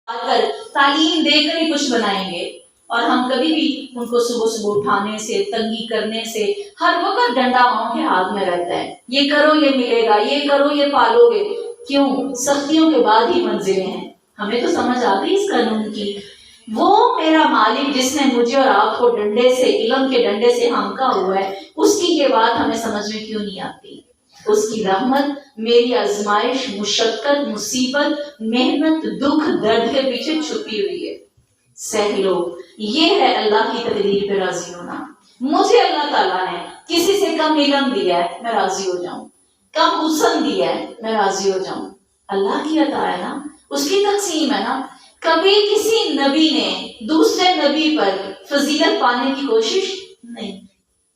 کر تعلیم دے کر ہی کچھ بنائیں گے، اور ہم کبھی بھی ان کو صبح صبح اٹھانے سے، تنگی کرنے سے، ہر وقت ڈنڈا ماؤں کے ہاتھ میں رہتا ہے، یہ کرو یہ ملے گا، یہ کرو یہ پالو گے۔ کیوں؟ سختیوں کے بعد ہی منزلیں ہیں۔ ہمیں تو سمجھ آ گئی اس قانون کی۔ وہ میرا مالک جس نے مجھے اور آپ کو ڈنڈے سے، علم کے ڈنڈے سے ہانکا ہوا ہے، اس کی یہ بات ہمیں سمجھ میں کیوں نہیں آتی؟ اس کی رحمت میری آزمائش، مشقت، مصیبت، محنت، دکھ، درد کے پیچھے چھپی ہوئی ہے۔ سہ لو، یہ ہے اللہ کی تقدیر پہ راضی ہونا۔ مجھے اللہ تعالیٰ نے کسی سے کم علم دیا ہے، میں راضی ہو جاؤں، کم حسن دیا ہے، میں راضی ہو جاؤں۔ اللہ کی عطا ہے نا، اس کی تقسیم ہے نا۔ کبھی کسی نبی نے دوسرے نبی پر فضیلت پانے کی کوشش نہیں۔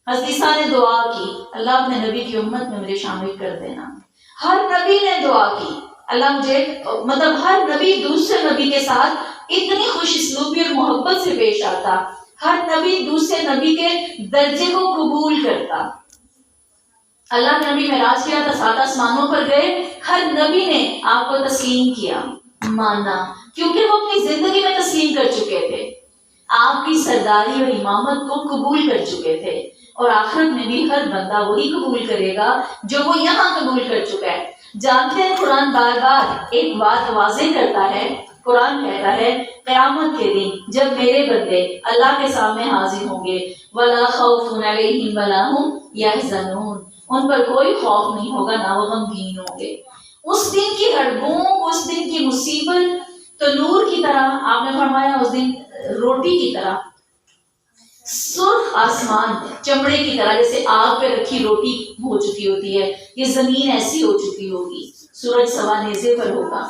حضرت عیسیٰ نے دعا کی، اللہ اپنے نبی کی امت میں مجھے شامل کر دینا۔ ہر نبی نے دعا کی، اللہ مجھے، ہر نبی دوسرے نبی کے ساتھ اتنی خوش اسلوبی اور محبت سے پیش آتا، ہر نبی دوسرے نبی کے درجے کو قبول کرتا۔ اللہ نے نبی معراج کیا تھا، 7 آسمانوں پر گئے، ہر نبی نے آپ کو تسلیم کیا، مانا، کیونکہ وہ اپنی زندگی میں تسلیم کر چکے تھے، آپ کی سرداری اور امامت کو قبول کر چکے تھے، اور آخرت میں بھی ہر بندہ وہی قبول کرے گا جو وہ یہاں قبول کر چکا ہے۔ جانتے ہیں قرآن بار بار ایک بات واضح کرتا ہے، قرآن کہتا ہے قیامت کے دن جب میرے بندے اللہ کے سامنے حاضر ہوں گے، وَلَا خَوْفٌ عَلَيْهِمْ وَلَا هُمْ يَحْزَنُونَ، ان پر کوئی خوف نہیں ہوگا، نہ وہ غمگین ہوں گے۔ اس دن کی ہڑبوں، اس دن کی مصیبت تو نور کی طرح، آپ نے فرمایا اس دن روٹی کی طرح، سرخ آسمان چمڑے کی طرح، جیسے آگ پہ رکھی روٹی ہو چکی ہوتی ہے، یہ زمین ایسی ہو چکی ہوگی، سورج سوا نیزے پر ہوگا۔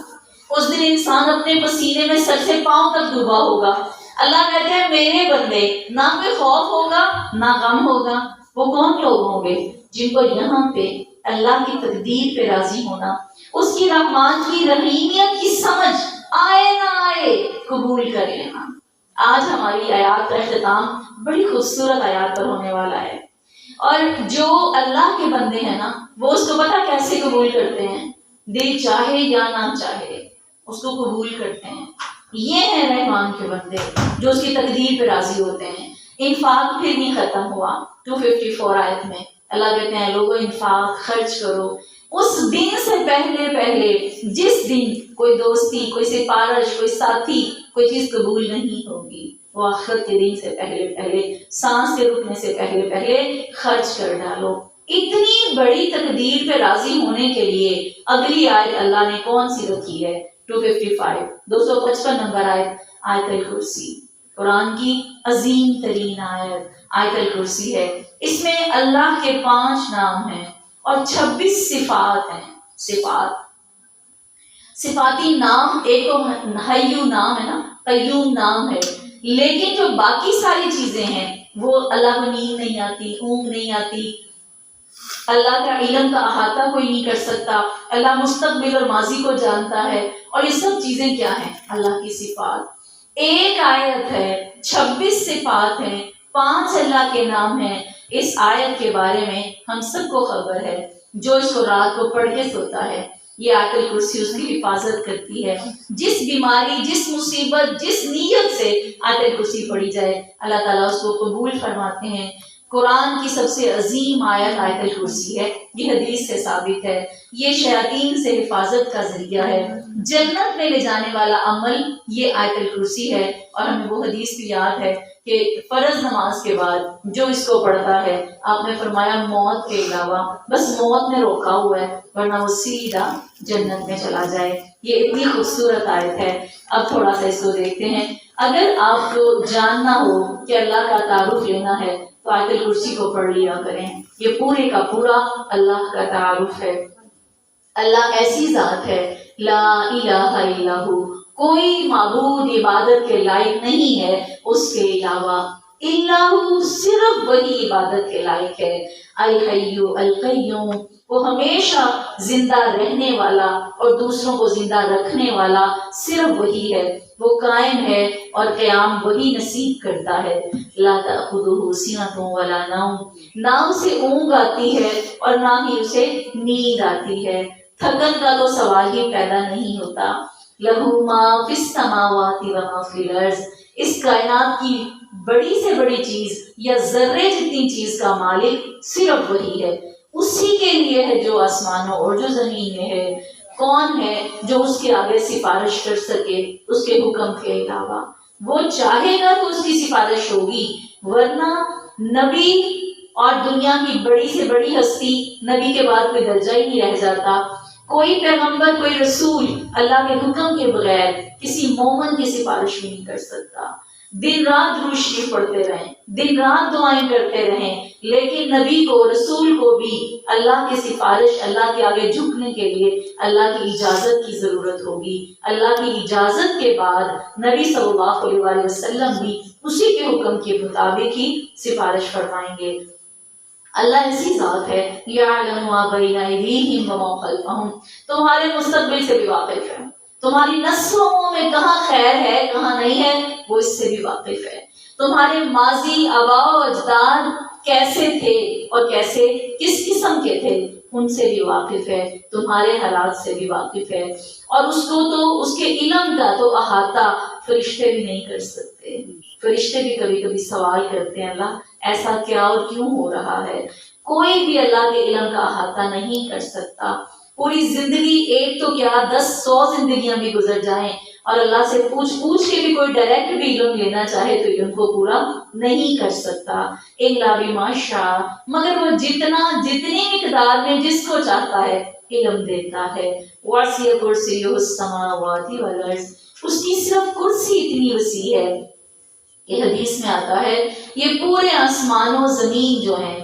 اس دن انسان اپنے پسینے میں سر سے پاؤں تک ڈوبا ہوگا۔ اللہ کہتے ہیں میرے بندے، نہ کوئی خوف ہوگا نہ غم ہوگا۔ وہ کون لوگ ہوں گے؟ جن کو یہاں پہ اللہ کی تقدیر پہ راضی ہونا، اس کی رحمان کی رحیمیت کی سمجھ آئے نہ آئے، قبول کر لینا۔ آج ہماری آیات کا اختتام بڑی خوبصورت آیات پر ہونے والا ہے، اور جو اللہ کے بندے ہیں نا، وہ اس کو پتہ کیسے قبول کرتے ہیں؟ دل چاہے یا نہ چاہے اس کو قبول کرتے ہیں۔ یہ ہیں رحمان کے بندے جو اس کی تقدیر پہ راضی ہوتے ہیں۔ انفاق پھر نہیں ختم ہوا، 254 آیت میں اللہ کہتے ہیں لوگوں انفاق خرچ کرو۔ اس دن سے پہلے جس دن کوئی دوستی، کوئی سفارش، کوئی ساتھی، کوئی چیز قبول نہیں ہوگی، وہ آخرت کے دن سے پہلے، سانس کے رکنے سے پہلے خرچ کر ڈالو۔ اتنی بڑی تقدیر پہ راضی ہونے کے لیے اگلی آیت اللہ نے کون سی رکھی ہے؟ 255 255 نمبر آیت الکرسی، قرآن کی عظیم ترین آیت الکرسی ہے۔ اس میں اللہ کے 5 نام ہیں اور 26 صفات ہیں۔ صفاتی نام، ایک تو حیو نام ہے نا، قیوم نام ہے، لیکن جو باقی ساری چیزیں ہیں وہ اللہ کو نیند نہیں آتی، اونگ نہیں آتی، اللہ کا علم کا احاطہ کوئی نہیں کر سکتا، اللہ مستقبل اور ماضی کو جانتا ہے، اور یہ سب چیزیں کیا ہیں؟ اللہ کی صفات۔ ایک آیت ہے، 26 صفات ہیں، 5 اللہ کے نام ہیں۔ اس آیت کے بارے میں ہم سب کو خبر ہے، جو اس کو رات کو پڑھ کے سوتا ہے، یہ آیت الکرسی اس کی حفاظت کرتی ہے۔ جس بیماری، جس مصیبت، جس نیت سے آیت الکرسی پڑھی جائے، اللہ تعالیٰ اس کو قبول فرماتے ہیں۔ قرآن کی سب سے عظیم آیت آیت الکرسی ہے، یہ حدیث سے ثابت ہے۔ یہ شیاطین سے حفاظت کا ذریعہ ہے، جنت میں لے جانے والا عمل یہ آیت الکرسی ہے۔ اور ہمیں وہ حدیث بھی یاد ہے کہ فرض نماز کے بعد جو اس کو پڑھتا ہے، آپ نے فرمایا موت کے علاوہ، بس موت نے روکا ہوا ہے ورنہ وہ سیدھا جنت میں چلا جائے۔ یہ اتنی خوبصورت آیت ہے۔ اب تھوڑا سا اس کو دیکھتے ہیں۔ اگر آپ کو جاننا ہو کہ اللہ کا تعارف لینا ہے تو آیت الکرسی کو پڑھ لیا کریں، یہ پورے کا پورا اللہ کا تعارف ہے۔ اللہ ایسی ذات ہے، لا الہ الا ہو، کوئی معبود عبادت کے لائق نہیں ہے اس کے علاوہ، الا ہو، صرف وہی عبادت کے لائق ہے۔ الحی القیوم، وہ ہمیشہ زندہ رہنے والا اور دوسروں کو زندہ رکھنے والا صرف وہی ہے، وہ قائم ہے اور قیام وہی نصیب کرتا ہے۔ لا تأخذہ سنۃ ولا نوم، نہ اسے اونگ آتی ہے اور نہ ہی اسے نیند آتی ہے، تھکن کا تو سوال ہی پیدا نہیں ہوتا۔ لہو ما فی السماوات و ما فی الارض، اس کائنات کی بڑی سے بڑی چیز یا ذرے جتنی چیز کا مالک صرف وہی ہے، اسی کے لیے ہے جو آسمانوں اور جو زمین میں ہے۔ کون ہے جو اس کے آگے سفارش کر سکے اس کے حکم کے علاوہ؟ وہ چاہے گا تو اس کی سفارش ہوگی، ورنہ نبی اور دنیا کی بڑی سے بڑی ہستی، نبی کے بعد کوئی درجہ ہی نہیں رہ جاتا، کوئی پیغمبر کوئی رسول اللہ کے حکم کے بغیر کسی مومن کی سفارش بھی نہیں کر سکتا۔ دن رات درود شریف پڑھتے رہیں، دن رات دعائیں کرتے رہیں، لیکن نبی کو رسول کو بھی اللہ کی سفارش، اللہ کے آگے جھکنے کے لیے اللہ کی اجازت کی ضرورت ہوگی۔ اللہ کی اجازت کے بعد نبی صلی اللہ علیہ وآلہ وسلم بھی اسی کے حکم کے مطابق ہی سفارش فرمائیں گے۔ اللہ ایسی ذات ہے، یعلم ما بین ایدیہم وما خلفہم، تمہارے مستقبل سے بھی واقف ہے، تمہاری نسلوں میں کہاں خیر ہے کہاں نہیں ہے وہ اس سے بھی واقف ہے، تمہارے ماضی آباء و اجداد کیسے تھے اور کیسے کس قسم کے تھے ان سے بھی واقف ہے، تمہارے حالات سے بھی واقف ہے، اور اس کو تو اس کے علم کا تو احاطہ فرشتے بھی نہیں کر سکتے۔ فرشتے بھی کبھی کبھی سوال کرتے ہیں اللہ ایسا کیا اور کیوں ہو رہا ہے، کوئی بھی اللہ کے علم کا احاطہ نہیں کر سکتا۔ پوری زندگی ایک تو کیا 10-100 زندگیاں بھی گزر جائیں اور اللہ سے پوچھ کے بھی کوئی ڈائریکٹ بھی علم لینا چاہے تو علم کو پورا نہیں کر سکتا، الا بما شاء، مگر وہ جتنی مقدار میں جس کو چاہتا ہے علم دیتا ہے۔ وسع کرسیہ السماوات والارض، اس کی صرف کرسی اتنی وسیع ہے کہ حدیث میں آتا ہے یہ پورے آسمان و زمین جو ہیں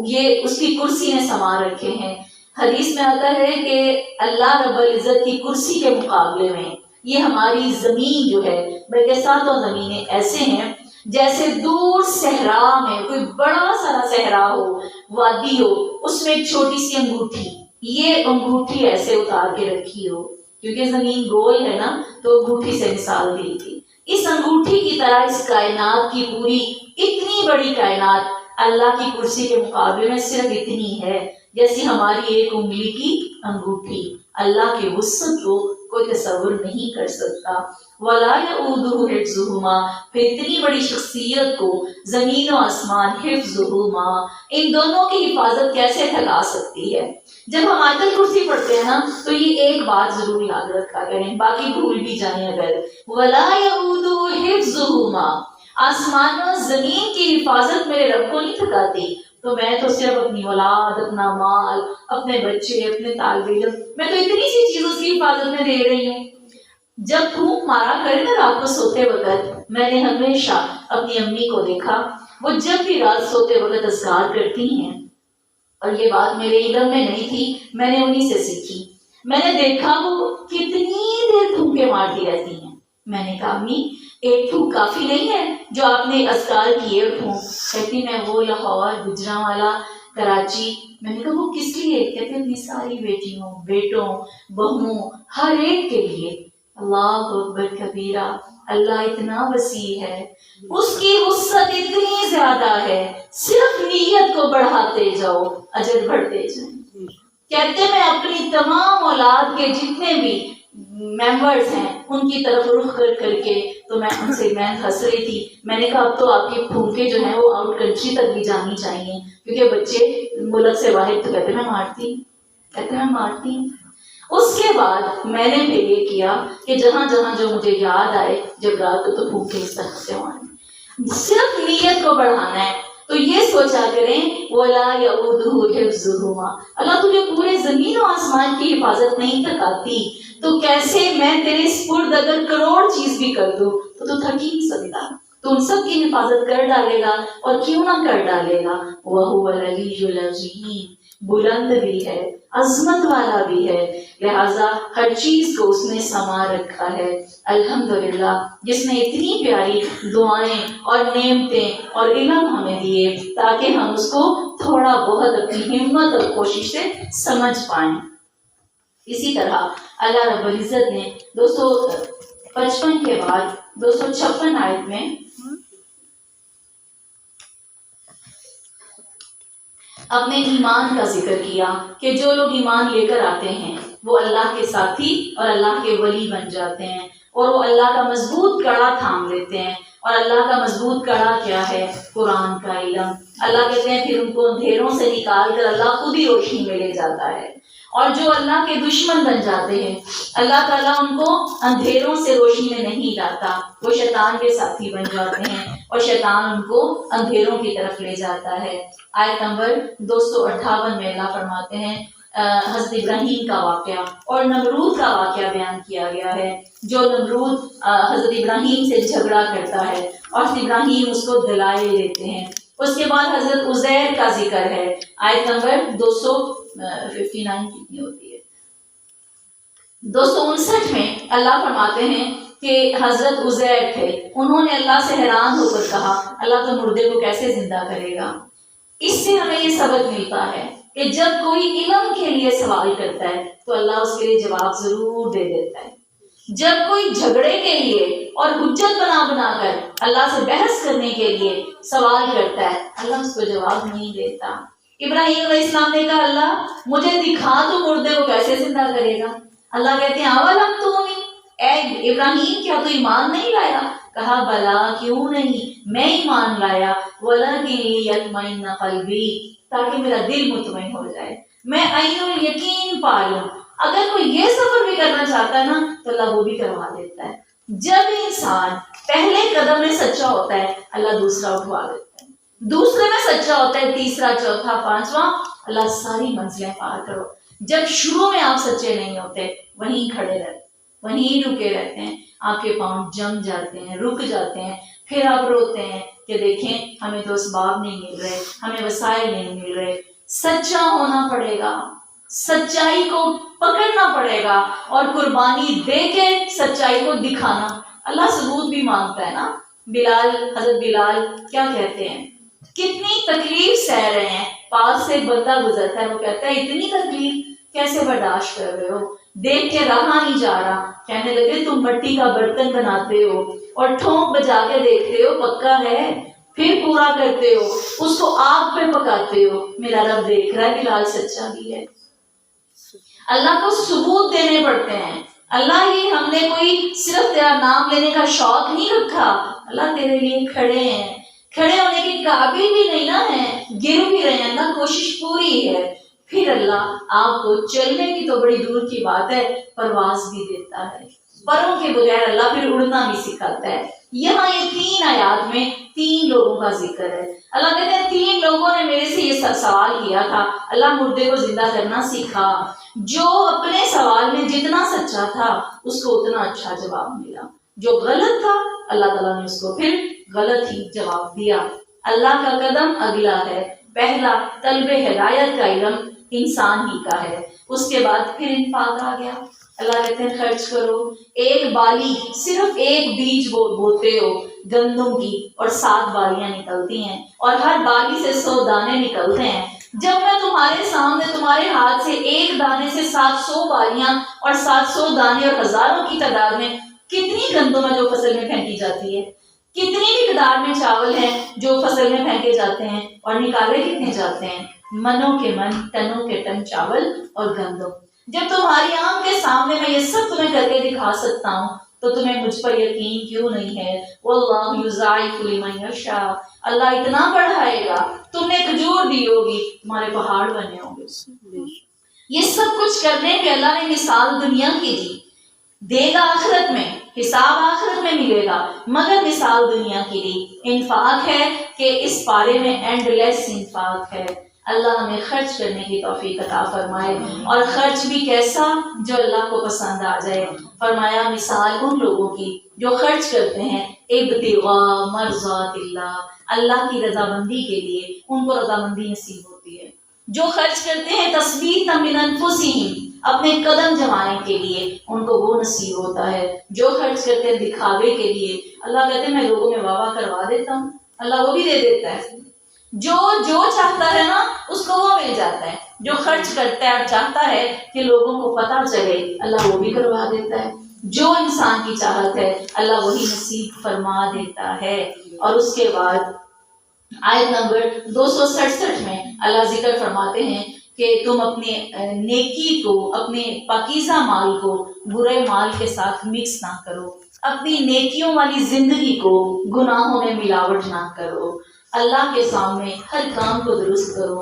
یہ اس کی کرسی نے سما رکھے ہیں۔ حدیث میں آتا ہے کہ اللہ رب العزت کی کرسی کے مقابلے میں یہ ہماری زمین جو ہے، بلکہ ساتوں زمینیں ایسے ہیں جیسے دور صحرا میں کوئی بڑا سارا صحرا ہو، وادی ہو، اس میں ایک چھوٹی سی انگوٹھی، یہ انگوٹھی ایسے اتار کے رکھی ہو، کیونکہ زمین گول ہے نا تو انگوٹھی سے مثال دی تھی۔ اس انگوٹھی کی طرح اس کائنات کی پوری اتنی بڑی کائنات اللہ کی کرسی کے مقابلے میں صرف اتنی ہے جیسی ہماری ایک انگلی کی انگوٹھی۔ اللہ کے وسعت کو کوئی تصور نہیں کر سکتا۔ وَلَا يَئُودُهُ حِفْظُهُمَا، پھر اتنی بڑی شخصیت کو زمین و آسمان حِفْظُهُمَا، ان دونوں کی حفاظت کیسے تھکا سکتی ہے؟ جب ہم آیت الکرسی پڑھتے ہیں نا تو یہ ایک بات ضرور یاد رکھا کریں، باقی بھول بھی جائیں اگر، وَلَا يَئُودُهُ حِفْظُهُمَا، آسمان و زمین کی حفاظت میرے رب کو نہیں تھکاتی، تو میں تو صرف اپنی اولاد، اپنا مال، اپنے بچے، اپنے طالب علم، میں تو اتنی سی چیزوں کی حفاظت میں دے رہی ہوں۔ جب پھونک مارا کرے نا رات کو سوتے وقت، میں نے ہمیشہ اپنی امی کو دیکھا وہ جب بھی رات سوتے وقت اذکار کرتی ہیں، اور یہ بات میرے علم میں نہیں تھی، میں نے انہی سے سیکھی۔ میں نے دیکھا وہ کتنی دیر پھونکے مارتی رہتی ہیں۔ میں نے کہا امی ایک پھونک کافی نہیں ہے جو آپ نے اذکار کیے پھونک؟ کہتی میں وہ لاہور، گجرانوالہ، کراچی۔ میں نے کہا وہ کس لیے؟ کہتے اپنی ساری بیٹیوں، بیٹوں، بہوؤں، ہر ایک کے لیے۔ اللہ اکبر کبیرہ، اللہ اتنا وسیع ہے، اس کی وسعت اتنی زیادہ ہے، صرف نیت کو بڑھاتے جاؤ اجر بڑھتے جائیں۔ کہتے میں اپنی تمام اولاد کے جتنے بھی ممبرز ہیں ان کی طرف رخ کر کے تو میں ان سے ہنس رہی تھی، میں نے کہا اب تو آپ کی پھونکیں جو ہیں وہ آؤٹ کنٹری تک بھی جانی چاہیے، کیونکہ بچے ملک سے باہر تو کہتے میں مارتی۔ اس کے بعد میں نے پھر یہ کیا کہ جہاں جہاں جو مجھے یاد آئے جب رات کو تو پھونکے اس طرح سے مارنے، صرف نیت کو بڑھانا ہے۔ تو یہ سوچا کریں وَلَا يَئُودُهُ حِفْظُهُمَا، اللہ تجھے پورے زمین و آسمان کی حفاظت نہیں تھکاتی تو کیسے میں تیرے سپرد اگر کروڑ چیز بھی کر دوں تو تھک ہی نہیں سکتا، تو ان سب کی حفاظت کر ڈالے گا، اور کیوں نہ کر ڈالے گا۔ وَهُوَ الْعَلِيُّ الْعَظِيمُ، بلند بھی ہے، عظمت والا بھی ہے، لہٰذا ہر چیز کو اس نے سما رکھا ہے۔ الحمدللہ جس نے اتنی پیاری دعائیں اور نعمتیں اور علم ہمیں دیے تاکہ ہم اس کو تھوڑا بہت اپنی ہمت اور کوشش سے سمجھ پائیں۔ اسی طرح اللہ رب العزت نے 255 کے بعد 256 آیت میں اپنے ایمان کا ذکر کیا کہ جو لوگ ایمان لے کر آتے ہیں وہ اللہ کے ساتھی اور اللہ کے ولی بن جاتے ہیں، اور وہ اللہ کا مضبوط کڑا تھام لیتے ہیں۔ اور اللہ کا مضبوط کڑا کیا ہے؟ قرآن کا علم۔ اللہ کہتے ہیں پھر ان کو اندھیروں سے نکال کر اللہ خود ہی روشنی میں لے جاتا ہے۔ اور جو اللہ کے دشمن بن جاتے ہیں، اللہ تعالیٰ ان کو اندھیروں سے روشنی میں نہیں لاتا، وہ شیطان کے ساتھی بن جاتے ہیں اور شیطان ان کو اندھیروں کی طرف لے جاتا ہے۔ آیت نمبر 258 میں اللہ فرماتے ہیں حضرت ابراہیم کا واقعہ اور نمرود کا واقعہ بیان کیا گیا ہے۔ جو نمرود حضرت ابراہیم سے جھگڑا کرتا ہے اور حضرت ابراہیم اس کو دلائل دیتے ہیں۔ اس کے بعد حضرت عزیر کا ذکر ہے۔ آیت نمبر 259 کتنی ہوتی ہے؟ 259 میں اللہ فرماتے ہیں کہ حضرت عزیر تھے، انہوں نے اللہ سے حیران ہو کر کہا اللہ تو مردے کو کیسے زندہ کرے گا؟ اس سے ہمیں یہ سبق ملتا ہے کہ جب کوئی علم کے لیے سوال کرتا ہے تو اللہ اس کے لیے جواب ضرور دے دیتا ہے۔ جب کوئی جھگڑے کے لیے اور حجت بنا کر اللہ سے بحث کرنے کے لیے سوال کرتا ہے، اللہ اس کو جواب نہیں دیتا۔ ابراہیم علیہ السلام نے کہا اللہ مجھے دکھا تو مردے کو کیسے زندہ کرے گا؟ اللہ کہتے ہیں اولم تؤمن، اے ابراہیم کیا تو ایمان نہیں لایا؟ کہا بلا کیوں نہیں، میں ایمان لایا، ولکن لیطمئن قلبی، تاکہ میرا دل مطمئن ہو جائے، میں عین الیقین پا لوں۔ اگر کوئی یہ سفر بھی کرنا چاہتا ہے نا تو اللہ وہ بھی کروا دیتا ہے۔ جب انسان پہلے قدم میں سچا ہوتا ہے اللہ دوسرا اٹھوا دیتا ہے، دوسرے میں سچا ہوتا ہے تیسرا، چوتھا، پانچواں، اللہ ساری منزلیں پار کرو۔ جب شروع میں آپ سچے نہیں ہوتے وہیں کھڑے رہتے، وہیں رکے رہتے ہیں، آپ کے پاؤں جم جاتے ہیں، رک جاتے ہیں، پھر آپ روتے ہیں کہ دیکھیں ہمیں تو اسباب نہیں مل رہے، ہمیں وسائل نہیں مل رہے۔ سچا ہونا پڑے گا، سچائی کو پکڑنا پڑے گا اور قربانی دے کے سچائی کو دکھانا۔ اللہ ثبوت بھی مانگتا ہے نا۔ حضرت بلال کیا کہتے ہیں؟ کتنی تکلیف سہ رہے ہیں، پاس سے بندہ گزرتا ہے، وہ کہتا ہے اتنی تکلیف کیسے برداشت کر رہے ہو؟ دیکھ کے رہا نہیں جا رہا۔ کہنے لگے تم مٹی کا برتن بناتے ہو اور ٹھونک بجا کے دیکھتے ہو پکا ہے، پھر پورا کرتے ہو، اس کو آگ پہ پکاتے ہو۔ میرا رب دیکھ رہا ہے بلال سچا بھی ہے۔ اللہ کو ثبوت دینے پڑتے ہیں۔ اللہ ہی ہم نے کوئی صرف تیرا نام لینے کا شوق نہیں رکھا، اللہ تیرے لیے کھڑے ہیں، کھڑے ہونے کے قابل بھی نہیں نا ہیں، گر بھی رہے ہیں، اللہ کوشش پوری ہے۔ پھر اللہ آپ کو چلنے کی تو بڑی دور کی بات ہے پرواز بھی دیتا ہے، پروں کے بغیر اللہ پھر اڑنا بھی سکھاتا ہے۔ یہاں یہ 3 آیات میں 3 لوگوں کا ذکر ہے۔ اللہ کہتے ہیں 3 لوگوں نے میرے سے یہ سوال کیا تھا، اللہ مردے کو زندہ کرنا سیکھا۔ جو اپنے سوال میں جتنا سچا تھا اس کو اتنا اچھا جواب ملا، جو غلط تھا اللہ تعالیٰ نے اس کو پھر غلط ہی جواب دیا۔ اللہ کا قدم اگلا ہے، پہلا طلب ہدایت کا علم انسان ہی کا ہے، اس کے بعد پھر انفاق آ گیا۔ اللہ کہتے ہیں خرچ کرو۔ ایک بالی صرف ایک بیج بوتے ہو گندم کی اور 7 بالیاں نکلتی ہیں اور ہر بالی سے 100 دانے نکلتے ہیں۔ جب میں تمہارے سامنے تمہارے ہاتھ سے ایک دانے سے 700 بالیاں اور 700 دانے اور ہزاروں کی تعداد میں کتنی گندم ہے جو فصل میں پھینکی جاتی ہے، کتنی مقدار میں چاول ہے جو فصل میں پھینکے جاتے ہیں اور نکالے کتنے جاتے ہیں، منوں کے من ٹنوں کے ٹن چاول اور گندم۔ جب تمہاری آنکھ کے سامنے میں یہ سب تمہیں کر کے دکھا سکتا ہوں تو تمہیں مجھ پر یقین کیوں نہیں ہے؟ واللہ یضاعف لمن یشاء، اللہ اتنا بڑھائے گا، تم نے کھجور دی ہوگی تمہارے پہاڑ بنے ہوں گے۔ یہ سب کچھ کرنے پہ اللہ نے مثال دنیا کی دی، دے گا آخرت میں، حساب آخرت میں ملے گا، مگر مثال دنیا کی دی۔ انفاق ہے کہ اس پارے میں اینڈ لیس انفاق ہے۔ اللہ ہمیں خرچ کرنے کی توفیق عطا فرمائے، اور خرچ بھی کیسا جو اللہ کو پسند آ جائے۔ فرمایا مثال ان لوگوں کی جو خرچ کرتے ہیں ابتغاء مرضات اللہ، اللہ کی رضامندی کے لیے، ان کو رضامندی نصیب ہوتی ہے۔ جو خرچ کرتے ہیں تثبیتا من انفسہم، اپنے قدم جمانے کے لیے، ان کو وہ نصیب ہوتا ہے۔ جو خرچ کرتے ہیں دکھاوے کے لیے، اللہ کہتے ہیں میں لوگوں میں واہ واہ کروا دیتا ہوں، اللہ وہ بھی دے دیتا ہے۔ جو چاہتا ہے نا اس کو وہ مل جاتا ہے، جو خرچ کرتا ہے اور چاہتا ہے کہ لوگوں کو پتہ چلے، اللہ وہ بھی کروا دیتا ہے۔ جو انسان کی چاہت ہے اللہ وہی نصیب فرما دیتا ہے۔ اور اس کے بعد آیت نمبر 267 میں اللہ ذکر فرماتے ہیں کہ تم اپنے نیکی کو، اپنے پاکیزہ مال کو برے مال کے ساتھ مکس نہ کرو، اپنی نیکیوں والی زندگی کو گناہوں میں ملاوٹ نہ کرو، اللہ کے سامنے ہر کام کو درست کرو،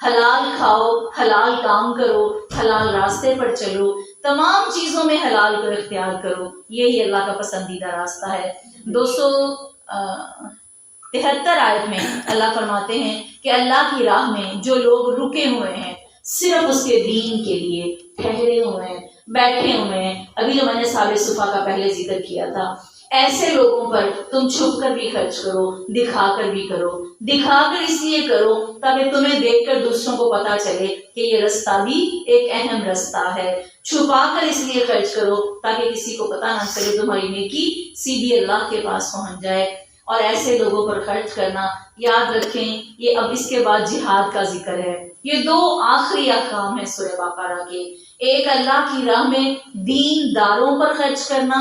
حلال کھاؤ، حلال کام کرو، حلال راستے پر چلو، تمام چیزوں میں حلال کو اختیار کرو، یہی اللہ کا پسندیدہ راستہ ہے۔ 273 آیت میں اللہ فرماتے ہیں کہ اللہ کی راہ میں جو لوگ رکے ہوئے ہیں، صرف اس کے دین کے لیے ٹھہرے ہوئے ہیں، بیٹھے ہوئے ہیں، ابھی جو میں نے صحابہ صفا کا پہلے ذکر کیا تھا، ایسے لوگوں پر تم چھپ کر بھی خرچ کرو، دکھا کر بھی کرو، دکھا کر اس لیے کرو تاکہ تمہیں دیکھ کر دوسروں کو پتا چلے کہ یہ رستہ بھی ایک اہم رستہ ہے، چھپا کر اس لیے خرچ کرو تاکہ کسی کو پتا نہ چلے، تمہاری نیکی سیدھی اللہ کے پاس پہنچ جائے۔ اور ایسے لوگوں پر خرچ کرنا، یاد رکھیں یہ اب اس کے بعد جہاد کا ذکر ہے، یہ 2 آخری احکام ہیں سورہ بقرہ کے، ایک اللہ کی راہ میں دین داروں پر خرچ کرنا،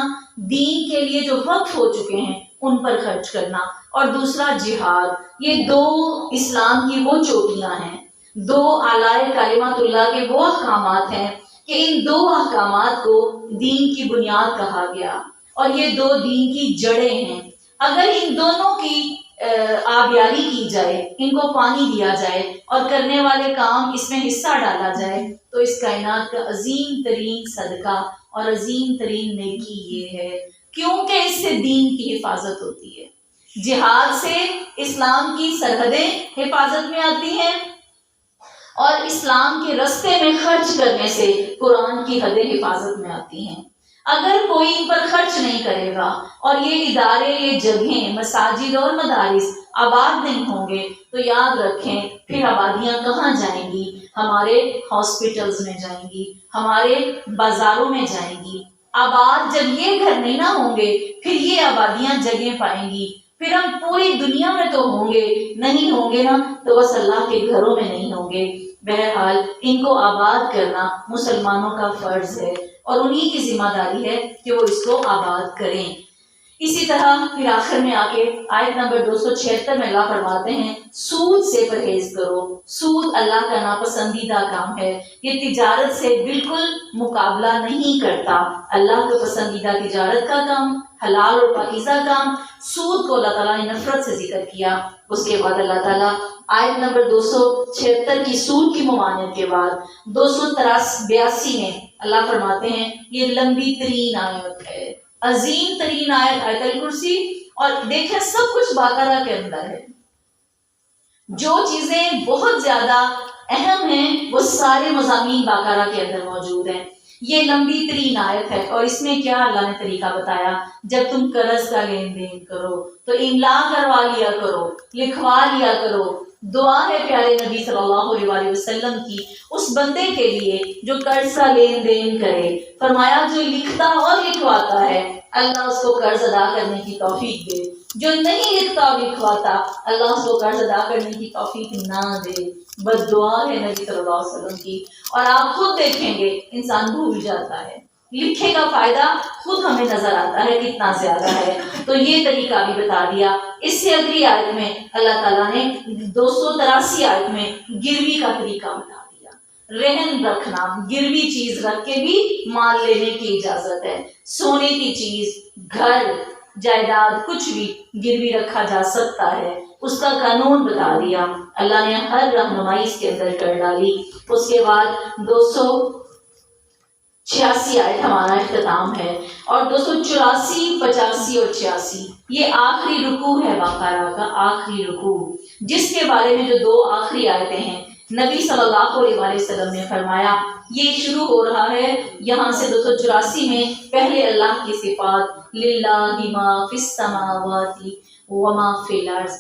دین کے لیے جو وقف ہو چکے ہیں ان پر خرچ کرنا، اور دوسرا جہاد۔ یہ 2 اسلام کی وہ چوٹیاں ہیں، 2 اعلی کلمات اللہ کے وہ احکامات ہیں کہ ان 2 احکامات کو دین کی بنیاد کہا گیا، اور یہ 2 دین کی جڑیں ہیں۔ اگر ان دونوں کی آبیاری کی جائے، ان کو پانی دیا جائے اور کرنے والے کام اس میں حصہ ڈالا جائے، تو اس کائنات کا عظیم ترین صدقہ اور عظیم ترین نیکی یہ ہے، کیونکہ اس سے دین کی حفاظت ہوتی ہے۔ جہاد سے اسلام کی سرحدیں حفاظت میں آتی ہیں، اور اسلام کے رستے میں خرچ کرنے سے قرآن کی حدیں حفاظت میں آتی ہیں۔ اگر کوئی ان پر خرچ نہیں کرے گا اور یہ ادارے، یہ جگہیں، مساجد اور مدارس آباد نہیں ہوں گے، تو یاد رکھیں پھر آبادیاں کہاں جائیں گی؟ ہمارے ہاسپٹلز میں جائیں گی، ہمارے بازاروں میں جائیں گی۔ آباد جب یہ گھر نہیں نہ ہوں گے، پھر یہ آبادیاں جگہ پائیں گی، پھر ہم پوری دنیا میں تو ہوں گے، نہیں ہوں گے نا تو بس اللہ کے گھروں میں نہیں ہوں گے۔ بہرحال ان کو آباد کرنا مسلمانوں کا فرض ہے، اور انہی کی ذمہ داری ہے کہ وہ اس کو آباد کریں۔ اسی طرح پھر آخر میں آ کے آیت نمبر 276 میں اللہ فرماتے ہیں سود سے پرہیز کرو۔ سود اللہ کا ناپسندیدہ کام ہے، یہ تجارت سے بالکل مقابلہ نہیں کرتا۔ اللہ کا پسندیدہ تجارت کا کام، حلال اور پاکیزہ کام، سود کو اللہ تعالیٰ نے نفرت سے ذکر کیا۔ اس کے بعد اللہ تعالیٰ آیت نمبر 276 کی سود کی ممانعت کے بعد 282 میں اللہ فرماتے ہیں یہ لمبی ترین آیت ہے، عظیم ترین آیت، آیت الکرسی، اور دیکھیں سب کچھ بقرہ کے اندر ہے، جو چیزیں بہت زیادہ اہم ہیں وہ سارے مضامین بقرہ کے اندر موجود ہیں۔ یہ لمبی ترین آیت ہے، اور اس میں کیا اللہ نے طریقہ بتایا، جب تم قرض کا لین دین کرو تو املا کروا لیا کرو، لکھوا لیا کرو۔ دعا ہے پیارے نبی صلی اللہ علیہ وسلم کی اس بندے کے لیے جو قرض کا لین دین کرے، فرمایا جو لکھتا اور لکھواتا ہے اللہ اس کو قرض ادا کرنے کی توفیق دے، جو نہیں لکھتا اور لکھواتا اللہ اس کو قرض ادا کرنے کی توفیق نہ دے۔ بد دعا ہے نبی صلی اللہ علیہ وسلم کی، اور آپ خود دیکھیں گے انسان بھول جاتا ہے، لکھے کا فائدہ خود ہمیں نظر آتا ہے کتنا زیادہ ہے۔ تو یہ طریقہ بھی بتا دیا۔ اس سے اگلی آیت میں اللہ تعالیٰ نے 283 آیت میں گروی کا طریقہ بتا دیا، رہن رکھنا، گروی چیز رکھ کے بھی مال لینے کی اجازت ہے، سونے کی چیز، گھر، جائیداد، کچھ بھی گروی رکھا جا سکتا ہے، اس کا قانون بتا دیا اللہ نے، ہر رہنمائی اس کے اندر کر ڈالی۔ اس کے بعد 286 آیت ہمارا اختتام ہے، اور 284، 85 اور 86 یہ آخری رکوع ہے بقرہ کا، آخری رکوع، جس کے بارے میں جو 2 آخری آیتیں ہیں نبی صلی اللہ علیہ وسلم نے فرمایا یہ شروع ہو رہا ہے یہاں سے 284 میں، پہلے اللہ کی صفات، للہ ما فی السماوات وما فی الارض،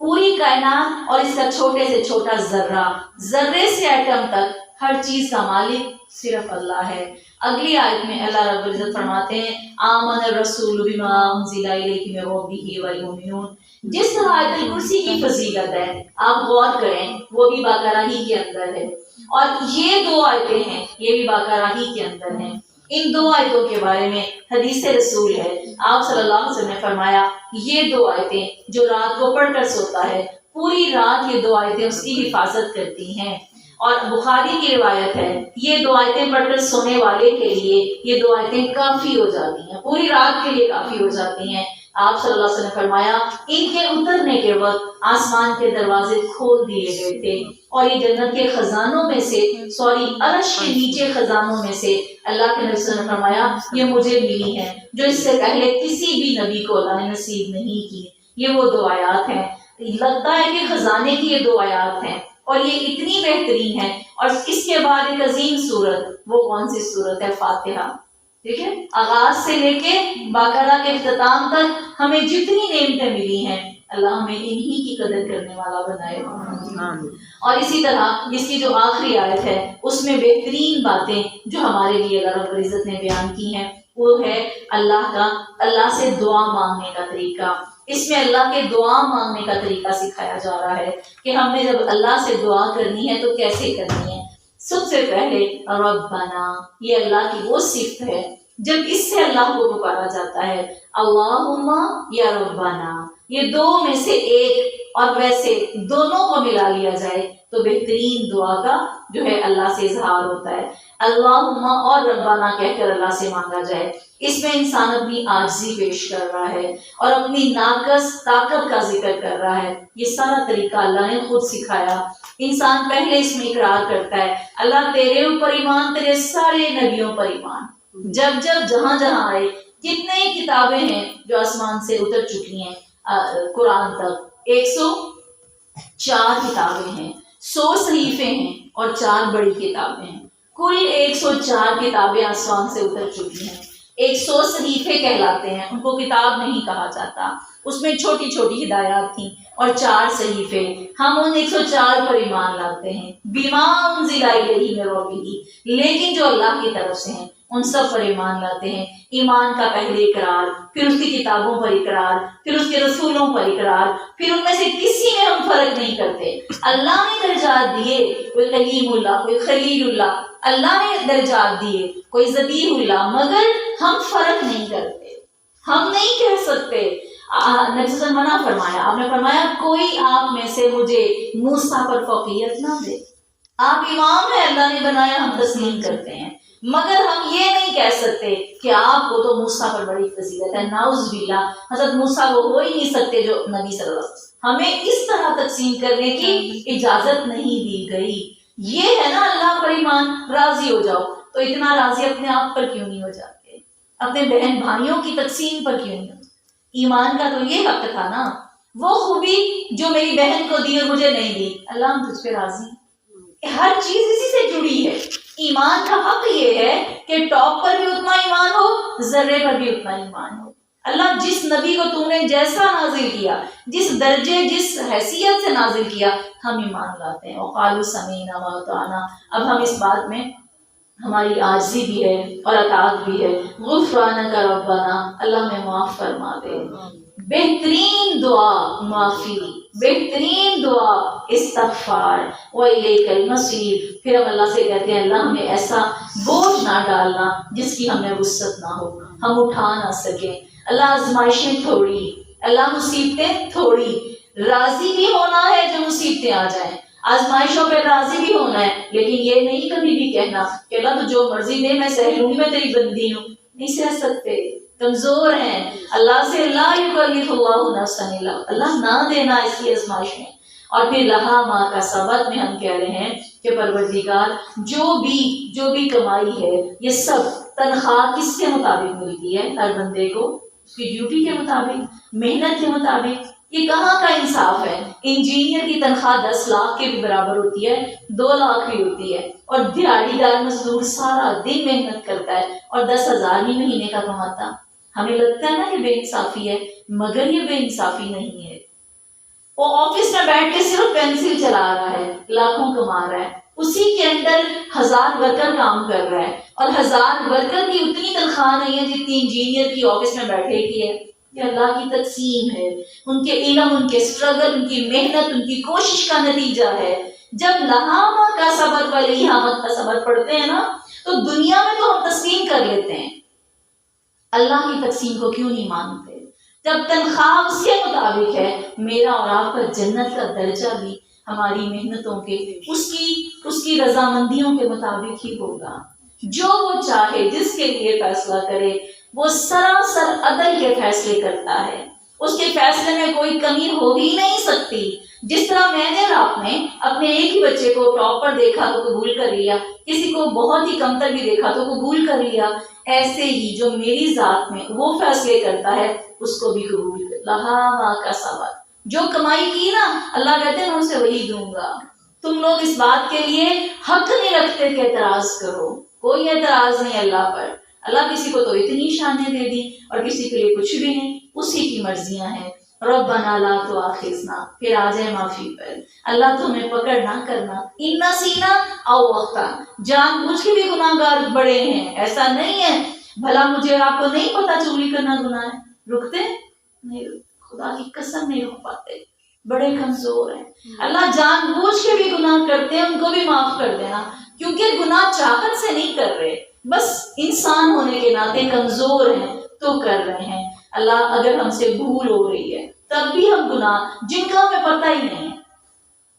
پوری کائنات اور اس کا چھوٹے سے چھوٹا ذرہ، ذرے سے ایٹم تک ہر چیز کا مالک صرف اللہ ہے۔ اگلی آیت میں اللہ رب العزت فرماتے ہیں آمن الرسول بما انزل الیہ من ربہ والمؤمنون۔ جس طرح آیت الکرسی کی فضیلت ہے آپ غور کریں وہ بھی بقرہ ہی کے اندر ہے، اور یہ 2 آیتیں ہیں یہ بھی بقرہ ہی کے اندر ہیں۔ ان 2 آیتوں کے بارے میں حدیث رسول ہے، آپ صلی اللہ علیہ وسلم نے فرمایا یہ 2 آیتیں جو رات کو پڑھ کر سوتا ہے پوری رات یہ 2 آیتیں اس کی حفاظت کرتی ہیں، اور بخاری کی روایت ہے، یہ 2 آیتیں پڑھ کر سونے والے کے لیے یہ 2 آیتیں کافی ہو جاتی ہیں، پوری رات کے لیے کافی ہو جاتی ہیں۔ آپ صلی اللہ علیہ وسلم نے فرمایا ان کے اترنے کے وقت آسمان کے دروازے کھول دیے گئے تھے، اور یہ جنت کے خزانوں میں سے عرش کے نیچے خزانوں میں سے اللہ کے نبی صلی اللہ علیہ وسلم نے فرمایا یہ مجھے ملی ہیں، جو اس سے پہلے کسی بھی نبی کو اللہ نے نصیب نہیں کی۔ یہ وہ 2 آیات ہیں، لگتا ہے کہ خزانے کی یہ 2 آیات ہیں، اور یہ اتنی بہترین ہے۔ اور اس کے بعد ایک عظیم سورت، وہ کون سی سورت ہے؟ فاتحہ۔ ٹھیک ہے، آغاز سے لے کے باقرہ کے اختتام تک ہمیں جتنی نعمتیں ملی ہیں، اللہ ہمیں انہی کی قدر کرنے والا بنائے۔ اور اسی طرح اس کی جو آخری آیت ہے اس میں بہترین باتیں جو ہمارے لیے اللہ رب العزت نے بیان کی ہیں، وہ ہے اللہ سے دعا مانگنے کا طریقہ۔ اس میں اللہ کے دعا مانگنے کا طریقہ سکھایا جا رہا ہے کہ ہم نے جب اللہ سے دعا کرنی ہے تو کیسے کرنی ہے۔ سب سے پہلے ربنا، یہ اللہ کی وہ صفت ہے جب اس سے اللہ کو پکارا جاتا ہے، اللہم یا ربنا، یہ 2 میں سے ایک اور ویسے دونوں کو ملا لیا جائے تو بہترین دعا کا جو ہے اللہ سے اظہار ہوتا ہے۔ اللہم اور ربنا کہہ کر اللہ سے مانگا جائے، اس میں انسان اپنی عاجزی پیش کر رہا ہے اور اپنی ناقص طاقت کا ذکر کر رہا ہے۔ یہ سارا طریقہ اللہ نے خود سکھایا۔ انسان پہلے اس میں اقرار کرتا ہے اللہ تیرے اوپر ایمان، تیرے سارے نبیوں پر ایمان، جب جہاں جہاں آئے، جتنے ہی کتابیں ہیں جو آسمان سے اتر چکی ہیں قرآن تک، 104 کتابیں ہیں، 100 صحیفے ہیں اور 4 بڑی کتابیں ہیں، کل 104 کتابیں آسمان سے اتر چکی ہیں۔ 100 صحیفے کہلاتے ہیں، ان کو کتاب نہیں کہا جاتا، اس میں چھوٹی چھوٹی ہدایات تھیں، اور 4 صحیفے، ہم ان 104 پر ایمان لاتے ہیں، بما انزل الیہ من ربہ، لیکن جو اللہ کی طرف سے ہیں ان سب پر ایمان لاتے ہیں۔ ایمان کا پہلے اقرار، پھر اس کی کتابوں پر اقرار، پھر اس کے رسولوں پر اقرار، پھر ان میں سے کسی میں ہم فرق نہیں کرتے۔ اللہ نے درجات دیے، کوئی کلیم اللہ، کوئی خلیل اللہ، اللہ نے درجات دیے، کوئی ذبیح اللہ، مگر ہم فرق نہیں کرتے۔ ہم نہیں کہہ سکتے، نبی صلی اللہ علیہ وسلم منع فرمایا، آپ نے فرمایا کوئی آپ میں سے مجھے موسیٰ پر فوقیت نہ دے۔ آپ امام ہیں، اللہ نے بنایا، ہم تسلیم کرتے ہیں، مگر ہم یہ نہیں کہہ سکتے کہ آپ کو تو موسیٰ پر بڑی فضیلت ہے، نعوذ باللہ، حضرت موسیٰ وہ ہو ہی نہیں سکتے جو نبی صلی اللہ علیہ وسلم۔ ہمیں اس طرح تقسیم کرنے کی اجازت نہیں دی گئی۔ یہ ہے نا اللہ پر ایمان، راضی ہو جاؤ، تو اتنا راضی اپنے آپ پر کیوں نہیں ہو جاتے؟ اپنے بہن بھائیوں کی تقسیم پر کیوں نہیں ہو جاتے؟ ایمان کا تو یہ حق تھا نا، وہ خوبی جو میری بہن کو دی اور مجھے نہیں دی، اللہ ہم تجھ پہ راضی ہیں۔ ہر چیز اسی سے جڑی ہے۔ ایمان کا حق یہ ہے کہ ٹاپ پر بھی اتنا ایمان ہو، ذرے پر بھی اتنا ایمان ہو۔ اللہ جس نبی کو تو نے جیسا نازل کیا، جس درجے جس حیثیت سے نازل کیا، ہم ایمان لاتے ہیں۔ وقالوا سمعنا واطعنا، اب ہم اس بات میں ہماری عاجزی بھی ہے اور اطاعت بھی ہے۔ غفرانک ربنا، اللہ میں معاف فرما دے۔ بہترین دعا معافی، بہترین دعا استغفار، وَإِلَيْكَ الْمَصِيرُ، پھر ہم اللہ سے کہتے ہیں اللہ ہمیں ایسا بوجھ نہ ڈالنا جس کی ہمیں وسعت نہ ہو، ہم اٹھا نہ سکیں۔ اللہ آزمائشیں تھوڑی، اللہ مصیبتیں تھوڑی، راضی بھی ہونا ہے جو مصیبتیں آ جائیں، آزمائشوں پہ راضی بھی ہونا ہے، لیکن یہ نہیں کبھی بھی کہنا کہ اللہ تو جو مرضی دے میں سہ لوں گی، میں تیری بندی ہوں۔ نہیں سہ سکتے، کمزور ہیں، اللہ سے لا یکلف اللہ نفسا الا، اللہ نہ دینا اس کی آزمائش میں۔ اور پھر لہا ما کسبت میں ہم کہہ رہے ہیں کہ پروردگار جو بھی کمائی ہے، یہ سب تنخواہ کس کے مطابق ملتی ہے؟ ہر بندے کو اس کی ڈیوٹی کے مطابق، محنت کے مطابق۔ یہ کہاں کا انصاف ہے؟ انجینئر کی تنخواہ 10 لاکھ کے بھی برابر ہوتی ہے، 2 لاکھ بھی ہوتی ہے، اور دیہڑی دار مزدور سارا دن محنت کرتا ہے اور 10,000 ہی مہینے کا کماتا۔ ہمیں لگتا ہے نا کہ بے انصافی ہے، مگر یہ بے انصافی نہیں ہے۔ وہ آفس میں بیٹھ کے صرف پینسل چلا رہا ہے، لاکھوں کما رہا ہے، اسی کے اندر 1000 ورکر کام کر رہا ہے، اور 1000 ورکر کی اتنی تنخواہ نہیں ہے جتنی انجینئر کی آفس میں بیٹھے کی ہے۔ یہ اللہ کی تقسیم ہے، ان کے علم، ان کے اسٹرگل، ان کی محنت، ان کی کوشش کا نتیجہ ہے۔ جب لہامہ کا صبر ولی حامد کا صبر پڑھتے ہیں نا، تو دنیا میں تو ہم تسلیم کر لیتے ہیں، اللہ کی تقسیم کو کیوں نہیں مانتے؟ جب تنخواہ اس کے مطابق ہے، میرا اور آپ کا جنت کا درجہ بھی ہماری محنتوں کے، اس کی رضامندیوں کے مطابق ہی ہوگا۔ جو وہ چاہے، جس کے لیے فیصلہ کرے، وہ سراسر عدل کے فیصلے کرتا ہے، اس کے فیصلے میں کوئی کمی ہو ہی نہیں سکتی۔ جس طرح میں نے اور آپ نے اپنے ایک ہی بچے کو ٹاپ پر دیکھا تو قبول کر لیا، کسی کو بہت ہی کمتر بھی دیکھا تو قبول کر لیا، ایسے ہی جو میری ذات میں وہ فیصلے کرتا ہے اس کو بھی قبول کر لہا ما کسبت۔ جو کمائی کی نا، اللہ کہتے ہیں میں اسے وہی دوں گا۔ تم لوگ اس بات کے لیے حق نہیں رکھتے کہ اعتراض کرو، کوئی اعتراض نہیں اللہ پر۔ اللہ کسی کو تو اتنی شانیں دے دی اور کسی کے لیے کچھ بھی نہیں، اسی کی مرضیاں ہیں۔ ربنا لا تؤاخذنا، پھر آ جائے معافی پر۔ اللہ تو ہمیں پکڑ نہ کرنا، ان نسینا او اخطا، جان بوجھ کے بھی گناہ گار بڑے ہیں، ایسا نہیں ہے بھلا مجھے آپ کو نہیں پتا چوری کرنا گناہ ہے، رکتے نہیں، خدا کی قسم نہیں رک پاتے، بڑے کمزور ہیں۔ اللہ جان بوجھ کے بھی گناہ کرتے ہیں، ان کو بھی معاف کر دینا، کیونکہ گناہ چاہت سے نہیں کر رہے، بس انسان ہونے کے ناطے کمزور ہیں تو کر رہے ہیں۔ اللہ اگر ہم سے بھول ہو رہی ہے تب بھی ہم گناہ جن کا ہمیں پتہ ہی نہیں ہے،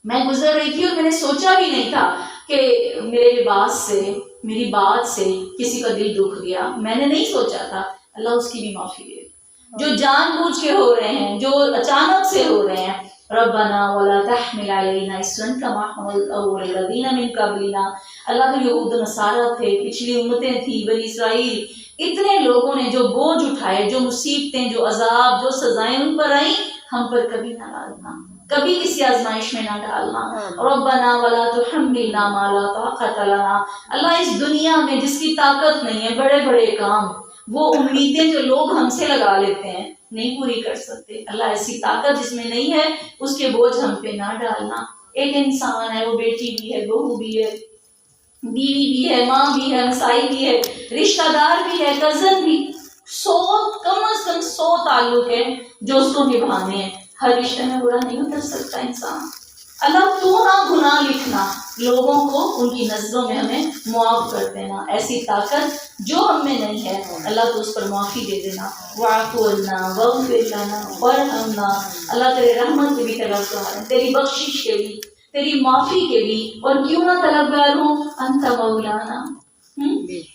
میں گزر رہی تھی اور میں نے سوچا بھی نہیں تھا کہ میرے لباس سے، میری بات سے کسی کا دل دکھ گیا، میں نے نہیں سوچا تھا، اللہ اس کی بھی معافی دے۔ جو جان بوجھ کے ہو رہے ہیں، جو اچانک سے ہو رہے ہیں، ربنا ولا تحمل علینا اصرا کما حملته علی الذین من قبلنا، اللہ تو یہود و نصارہ تھے، پچھلی امتیں تھیں، بنی اسرائیل، اتنے لوگوں نے جو بوجھ اٹھائے، جو مصیبتیں، جو عذاب، جو سزائیں ان پر آئیں، ہم پر کبھی نہ ڈالنا، کبھی کسی آزمائش میں نہ ڈالنا۔ ربنا ولا تحملنا ما لا طاقت لنا، اللہ اس دنیا میں جس کی طاقت نہیں ہے، بڑے بڑے کام، وہ امیدیں جو لوگ ہم سے لگا لیتے ہیں نہیں پوری کر سکتے، اللہ ایسی طاقت جس میں نہیں ہے اس کے بوجھ ہم پہ نہ ڈالنا۔ ایک انسان ہے، وہ بیٹی بھی ہے، بہو بھی ہے، بیوی بھی ہے، ماں بھی ہے، ہمسائی بھی ہے، رشتہ دار بھی ہے، کزن بھی، کم از کم 100 تعلق ہیں جو اس کو نبھانے ہیں، ہر رشتے میں برا نہیں اتر سکتا انسان۔ اللہ تو نہ گناہ لکھنا، لوگوں کو ان کی نظروں میں ہمیں معاف کر دینا، ایسی طاقت جو ہم میں نہیں ہے اللہ تو اس پر معافی دے دینا۔ واعف عنا واغفر لنا وارحمنا، اللہ تیرے رحمت کے بھی طلبگار ہیں، تیری بخشش کے بھی، تیری معافی کے بھی، اور کیوں نہ طلبگار ہوں، انت مولانا،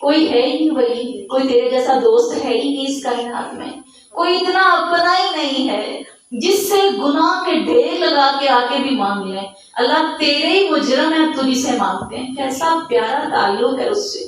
کوئی ہے ہی نہیں ولی، کوئی تیرے جیسا دوست ہے ہی نہیں اس کائنات میں، کوئی اتنا اپنا ہی نہیں ہے جس سے گناہ کے ڈھیر لگا کے آ کے بھی مانگ لیں۔ اللہ تیرے ہی مجرم ہیں، تجھ سے مانگتے ہیں، کیسا پیارا تعلق ہے اس سے،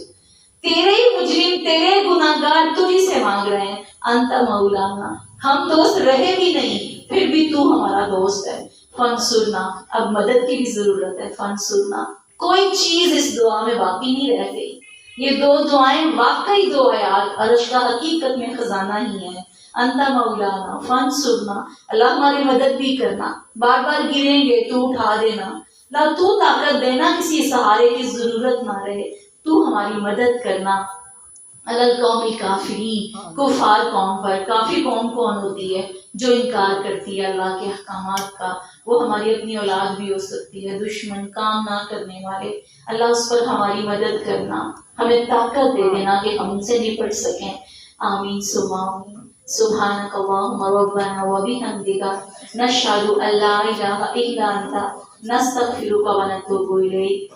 تیرے ہی مجرم، تیرے گناہ گار تجھ سے مانگ رہے ہیں، انت مولانا، ہم دوست رہے بھی نہیں پھر بھی تو ہمارا دوست ہے، فانصرنا، اب مدد کی بھی ضرورت ہے، فانصرنا، کوئی چیز اس دعا میں باقی نہیں رہ گئی، یہ 2 دعائیں واقعی 2 آیات عرش کا حقیقت میں خزانہ ہی ہے۔ انت مولانا فانصرنا، اللہ ہماری مدد بھی کرنا، بار بار گریں گے تو اٹھا دینا، اللہ تو طاقت دینا، کسی سہارے کی ضرورت نہ رہے، تو ہماری مدد کرنا۔ القوم الکافرین، کفار قوم پر، کافر قوم کون ہوتی ہے؟ جو انکار کرتی ہے اللہ کے احکامات کا، وہ ہماری اپنی اولاد بھی ہو سکتی ہے، دشمن، کام نہ کرنے والے، اللہ اس پر ہماری مدد کرنا، ہمیں طاقت دے دینا کہ ہم ان سے نپٹ سکیں۔ آمین ثم آمین۔ سبحانک اللہم ربنا وبحمدک، نشہد ان لا الہ الا انت، نستغفرک ونتوب الیک۔